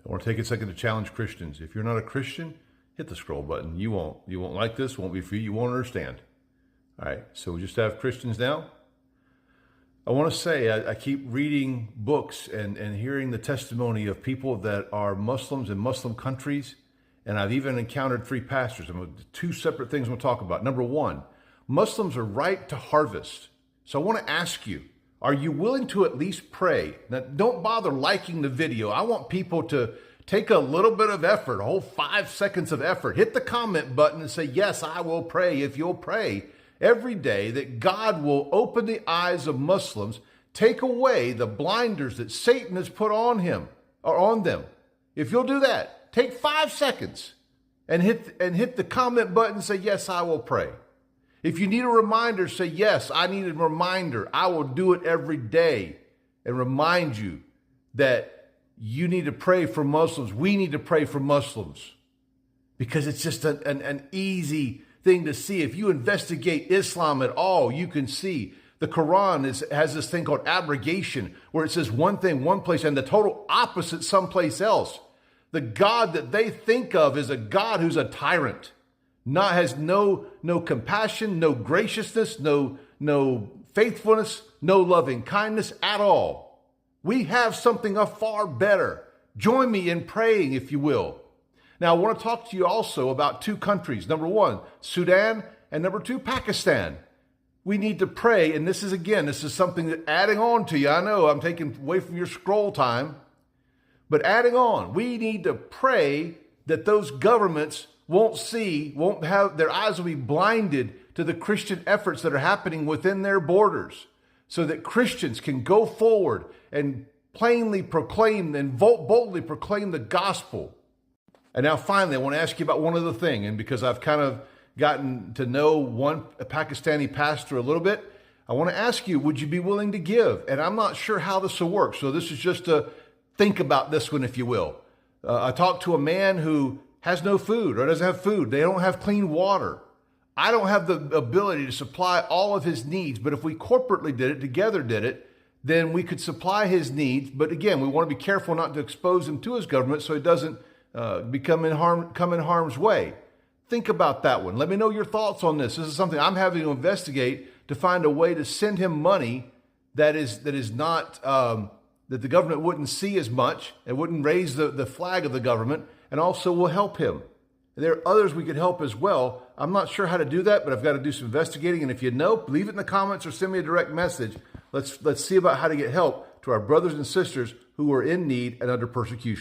I want to take a second to challenge Christians. If you're not a Christian, hit the scroll button. You won't like this. Won't be for you. You won't understand. All right. So we just have Christians now. I want to say I keep reading books and hearing the testimony of people that are Muslims in Muslim countries. And I've even encountered 3 pastors. Two separate things we'll talk about. Number one, Muslims are right to harvest. So I want to ask you, are you willing to at least pray? Now, don't bother liking the video. I want people to take a little bit of effort, a whole 5 seconds of effort. Hit the comment button and say, yes, I will pray. If you'll pray every day that God will open the eyes of Muslims, take away the blinders that Satan has put on him or on them. If you'll do that, take 5 seconds and hit the comment button and say, yes, I will pray. If you need a reminder, say, yes, I need a reminder. I will do it every day and remind you that you need to pray for Muslims. We need to pray for Muslims because it's just an easy thing to see. If you investigate Islam at all, you can see the Quran has this thing called abrogation, where it says one thing one place and the total opposite someplace else. The God that they think of is a God who's a tyrant. Has no compassion, no graciousness, no faithfulness, no loving kindness at all. We have something far better. Join me in praying, if you will. Now, I want to talk to you also about 2 countries. Number 1, Sudan, and number 2, Pakistan. We need to pray, and this is something that adding on to you. I know I'm taking away from your scroll time, but adding on, we need to pray that those governments won't have, their eyes will be blinded to the Christian efforts that are happening within their borders, so that Christians can go forward and plainly proclaim and boldly proclaim the gospel. And now finally, I want to ask you about one other thing. And because I've kind of gotten to know a Pakistani pastor a little bit, I want to ask you, would you be willing to give? And I'm not sure how this will work. So this is just to think about this one, if you will. I talked to a man who has no food or doesn't have food. They don't have clean water. I don't have the ability to supply all of his needs, but if we corporately did it, together did it, then we could supply his needs. But again, we want to be careful not to expose him to his government so he doesn't come in harm's way. Think about that one. Let me know your thoughts on this. This is something I'm having to investigate to find a way to send him money that is not, that the government wouldn't see as much. It wouldn't raise the flag of the government, and also will help him. And there are others we could help as well. I'm not sure how to do that, but I've got to do some investigating. And if you know, leave it in the comments or send me a direct message. Let's see about how to get help to our brothers and sisters who are in need and under persecution.